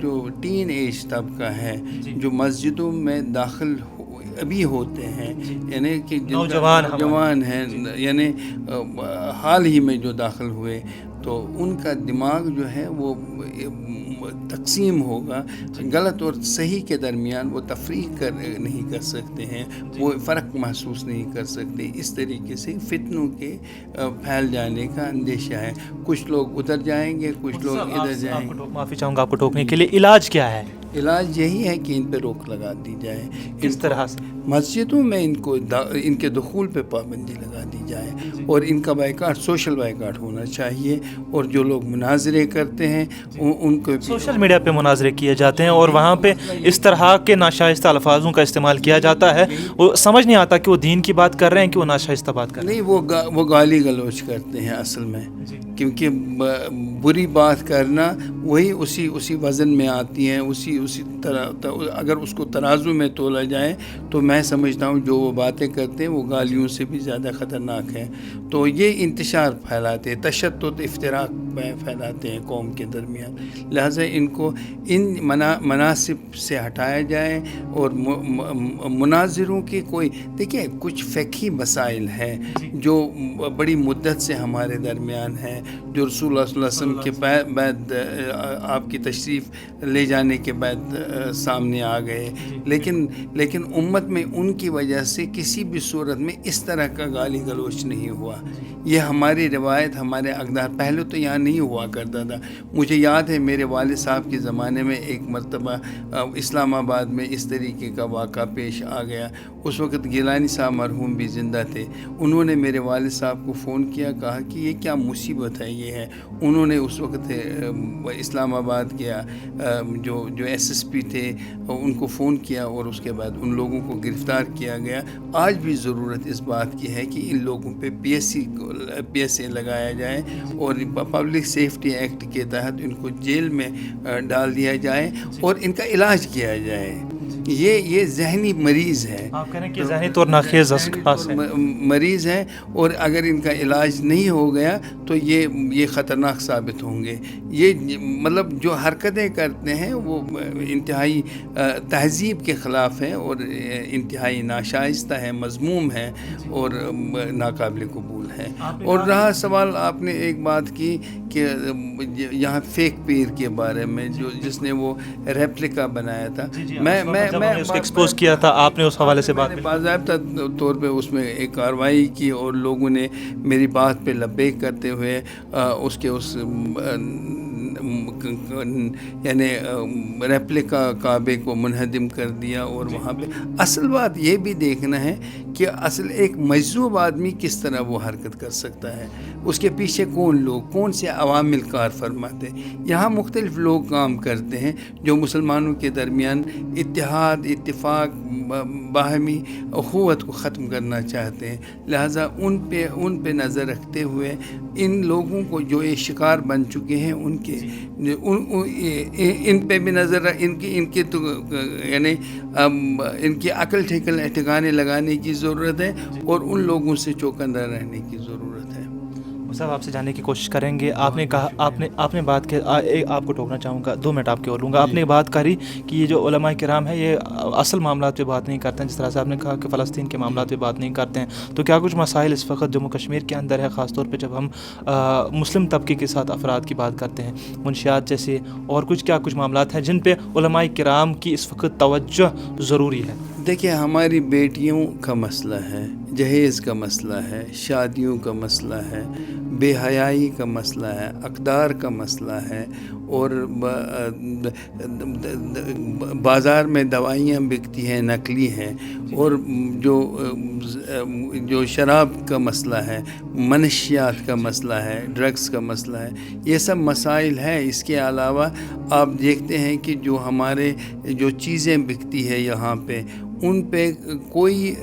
جو teen age طبقہ ہے جو مسجدوں میں داخل ابھی ہوتے ہیں، یعنی کہ نوجوان ہیں، یعنی حال ہی میں جو داخل ہوئے، تو ان کا دماغ جو ہے وہ تقسیم ہوگا، غلط اور صحیح کے درمیان وہ تفریق نہیں کر سکتے ہیں، وہ فرق محسوس نہیں کر سکتے. اس طریقے سے فتنوں کے پھیل جانے کا اندیشہ ہے. کچھ لوگ ادھر جائیں گے، کچھ لوگ ادھر جائیں گے. معافی چاہوں گا آپ کو ٹوکنے کے لیے. علاج کیا ہے؟ علاج یہی ہے کہ ان پہ روک لگا دی جائے. کس طرح سے؟ مسجدوں میں ان کے دخول پہ پابندی لگا دی جائے، اور ان کا بائیکاٹ، سوشل بائیکاٹ ہونا چاہیے. اور جو لوگ مناظرے کرتے ہیں ان کو سوشل میڈیا پہ مناظرے کیے جاتے ہیں اور وہاں پہ اس طرح کے ناشائستہ الفاظوں کا استعمال کیا جاتا ہے، وہ سمجھ نہیں آتا کہ وہ دین کی بات کر رہے ہیں کہ وہ ناشائستہ بات کر رہے ہیں. نہیں، وہ گالی گلوچ کرتے ہیں اصل میں، کیونکہ بری بات کرنا وہی اسی وزن میں آتی ہیں، اسی طرح. اگر اس کو ترازو میں تولا جائے تو میں سمجھتا ہوں جو وہ باتیں کرتے ہیں وہ گالیوں سے بھی زیادہ خطرناک ہیں. تو یہ انتشار پھیلاتے ہیں، تشدد، افتراق پھیلاتے ہیں قوم کے درمیان. لہٰذا ان کو ان مناسب سے ہٹایا جائے. اور مناظروں کی کوئی، دیکھیں کچھ فقہی مسائل ہیں جو بڑی مدت سے ہمارے درمیان ہیں، جو رسول اللہ صلی اللہ علیہ وسلم کے بعد آپ کی تشریف لے جانے کے بعد سامنے آ گئے، لیکن امت میں ان کی وجہ سے کسی بھی صورت میں اس طرح کا گالی گلوچ نہیں ہوا. یہ ہماری روایت، ہمارے اقدار، پہلے تو یہاں نہیں ہوا کرتا تھا. مجھے یاد ہے میرے والد صاحب کے زمانے میں ایک مرتبہ اسلام آباد میں اس طریقے کا واقعہ پیش آ گیا. اس وقت گیلانی صاحب مرحوم بھی زندہ تھے. انہوں نے میرے والد صاحب کو فون کیا، کہا کہ یہ کیا مصیبت ہے یہ ہے. انہوں نے اس وقت اسلام آباد کے جو ایس ایس پی تھے ان کو فون کیا، اور اس کے بعد ان لوگوں کو گرفتار کیا گیا. آج بھی ضرورت اس بات کی ہے کہ ان لوگوں پہ پی ایس اے لگایا جائے، اور پبلک سیفٹی ایکٹ کے تحت ان کو جیل میں ڈال دیا جائے اور ان کا علاج کیا جائے. یہ ذہنی مریض ہے، آپ کہہ رہے ہیں کہ ذہنی طور ناخیز مریض ہے، اور اگر ان کا علاج نہیں ہو گیا تو یہ خطرناک ثابت ہوں گے. یہ مطلب جو حرکتیں کرتے ہیں وہ انتہائی تہذیب کے خلاف ہیں، اور انتہائی ناشائستہ ہے، مذموم ہے، اور ناقابل قبول ہے. اور رہا سوال، آپ نے ایک بات کی کہ یہاں فیک پیر کے بارے میں، جس نے وہ ریپلیکا بنایا تھا. میں اس کو ایکسپوز کیا تھا، آپ نے اس حوالے سے بات باضابطہ طور پہ اس میں ایک کارروائی کی، اور لوگوں نے میری بات پہ لبیک کرتے ہوئے اس یعنی ریپلیکا کعبے کو منہدم کر دیا. اور وہاں پہ اصل بات یہ بھی دیکھنا ہے کہ اصل ایک مجذوب آدمی کس طرح وہ حرکت کر سکتا ہے، اس کے پیچھے کون سے عوامل کار فرماتے ہیں. یہاں مختلف لوگ کام کرتے ہیں جو مسلمانوں کے درمیان اتحاد، اتفاق، باہمی اخوت کو ختم کرنا چاہتے ہیں. لہٰذا ان پہ نظر رکھتے ہوئے ان لوگوں کو جو یہ شکار بن چکے ہیں ان پہ بھی نظر، ان کی عقل ٹھکانے لگانے کی ضرورت ہے، اور ان لوگوں سے چوکندہ رہنے کی ضرورت ہے. صاحب آپ سے جاننے کی کوشش کریں گے. آپ نے کہا، آپ نے بات کی، آپ کو ٹوکنا چاہوں گا، 2 منٹ آپ کے اور لوں گا. آپ نے بات کری کہ یہ جو علماء کرام ہیں یہ اصل معاملات پہ بات نہیں کرتے ہیں، جس طرح سے آپ نے کہا کہ فلسطین کے معاملات پہ بات نہیں کرتے ہیں. تو کیا کچھ مسائل اس وقت جموں کشمیر کے اندر ہے، خاص طور پہ جب ہم مسلم طبقے کے ساتھ افراد کی بات کرتے ہیں، منشیات جیسے، اور کیا کچھ معاملات ہیں جن پہ علماء کرام کی اس وقت توجہ ضروری ہے؟ دیکھیں، ہماری بیٹیوں کا مسئلہ ہے، جہیز کا مسئلہ ہے، شادیوں کا مسئلہ ہے، بے حیائی کا مسئلہ ہے، اقدار کا مسئلہ ہے، اور بازار میں دوائیاں بکتی ہیں، نقلی ہیں، اور جو شراب کا مسئلہ ہے، منشیات کا مسئلہ ہے، ڈرگس کا مسئلہ ہے، یہ سب مسائل ہیں. اس کے علاوہ آپ دیکھتے ہیں کہ جو ہمارے جو چیزیں بکتی ہے یہاں پہ، ان پہ کوئی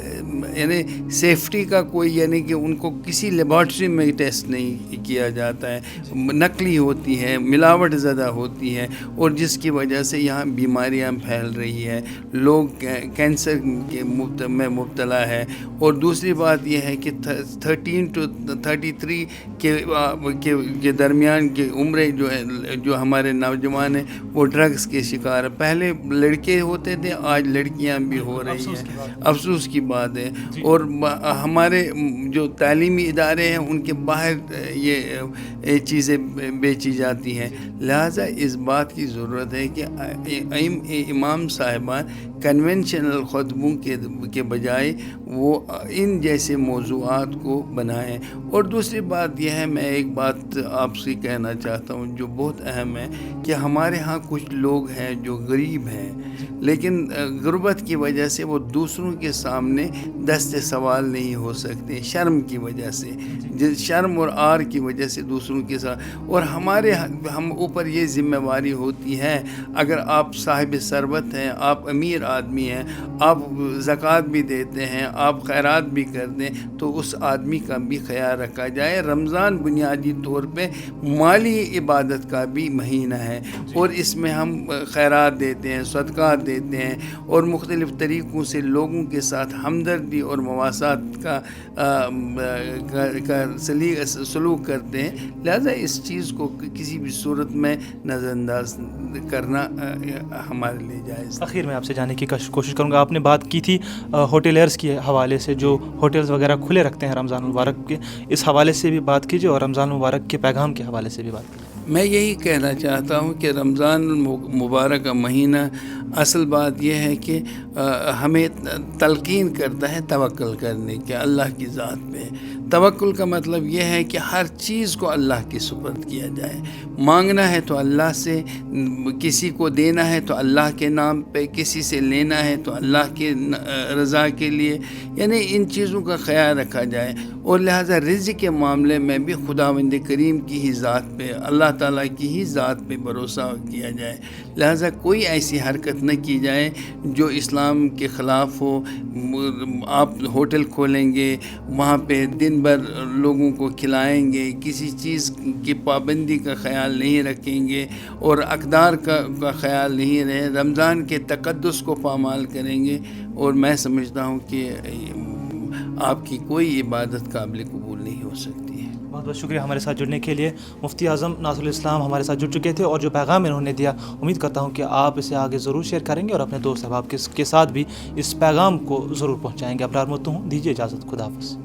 یعنی سیفٹی کا کوئی یعنی کہ ان کو کسی لیبارٹری میں ٹیسٹ نہیں کیا جاتا ہے، نقلی ہوتی ہے، ملاوٹ زدہ ہوتی ہے، اور جس کی وجہ سے یہاں بیماریاں پھیل رہی ہے، لوگ کینسر میں مبتلا ہے۔ اور دوسری بات یہ ہے کہ 13 to 33 کے درمیان کی عمریں جو ہمارے نوجوان ہیں وہ ڈرگس کے شکار ہیں۔ پہلے لڑکے ہوتے تھے، آج لڑکیاں بھی ہو رہی ہیں، افسوس کی بات ہے۔ اور ہمارے جو تعلیمی ادارے ہیں ان کے باہر یہ چیزیں بیچی جاتی ہیں، لہٰذا اس بات کی ضرورت ہے کہ امام صاحبان کنونشنل خطبوں کے بجائے وہ ان جیسے موضوعات کو بنائیں۔ اور دوسری بات یہ ہے، میں ایک بات آپ سے کہنا چاہتا ہوں جو بہت اہم ہے، کہ ہمارے ہاں کچھ لوگ ہیں جو غریب ہیں، لیکن غربت کی وجہ سے وہ دوسروں کے سامنے دست سوال نہیں ہو سکتے، شرم کی وجہ سے، شرم اور آر کی وجہ سے دوسروں کے ساتھ۔ اور ہم اوپر یہ ذمہ داری ہوتی ہے، اگر آپ صاحب ثروت ہیں، آپ امیر آدمی ہیں، آپ زکوٰۃ بھی دیتے ہیں، آپ خیرات بھی کرتے ہیں، تو اس آدمی کا بھی خیال رکھا جائے۔ رمضان بنیادی طور پہ مالی عبادت کا بھی مہینہ ہے، اور اس میں ہم خیرات دیتے ہیں، صدقات دیتے ہیں، اور مختلف طریقوں سے لوگوں کے ساتھ ہمدردی اور مواسات کا سلوک کرتے ہیں۔ لہذا اس چیز کو کسی بھی صورت میں نظر انداز کرنا ہمارے لیے جائز ہے۔ آخر میں آپ سے جاننے کی کوشش کروں گا، آپ نے بات کی تھی ہوٹلیئرز کے حوالے سے، جو ہوٹلز وغیرہ کھلے رکھتے ہیں رمضان المبارک کے، اس حوالے سے بھی بات کیجیے، اور رمضان المبارک کے پیغام کے حوالے سے بھی بات کیجیے۔ میں یہی کہنا چاہتا ہوں کہ رمضان المبارک کا مہینہ اصل بات یہ ہے کہ ہمیں تلقین کرتا ہے توکل کرنے کے، اللہ کی ذات پہ۔ توکل کا مطلب یہ ہے کہ ہر چیز کو اللہ کے سپرد کیا جائے، مانگنا ہے تو اللہ سے، کسی کو دینا ہے تو اللہ کے نام پہ، کسی سے لینا ہے تو اللہ کے رضا کے لیے، یعنی ان چیزوں کا خیال رکھا جائے۔ اور لہٰذا رزق کے معاملے میں بھی خداوند کریم کی ہی ذات پہ، اللہ تعالیٰ کی ہی ذات پہ بھروسہ کیا جائے۔ لہٰذا کوئی ایسی حرکت نہ کی جائے جو اسلام کے خلاف ہو۔ آپ ہوٹل کھولیں گے، وہاں پہ دن بھر لوگوں کو کھلائیں گے، کسی چیز کی پابندی کا خیال نہیں رکھیں گے، اور اقدار کا خیال نہیں رہے، رمضان کے تقدس کو پامال کریں گے، اور میں سمجھتا ہوں کہ آپ کی کوئی عبادت قابل قبول نہیں ہو سکتی ہے۔ بہت بہت شکریہ ہمارے ساتھ جڑنے کے لیے۔ مفتی اعظم ناصر الاسلام ہمارے ساتھ جڑ چکے تھے، اور جو پیغام انہوں نے دیا، امید کرتا ہوں کہ آپ اسے آگے ضرور شیئر کریں گے، اور اپنے دوست احباب کے ساتھ بھی اس پیغام کو ضرور پہنچائیں گے۔ ابرار متو ہوں، دیجیے اجازت، خدا حافظ۔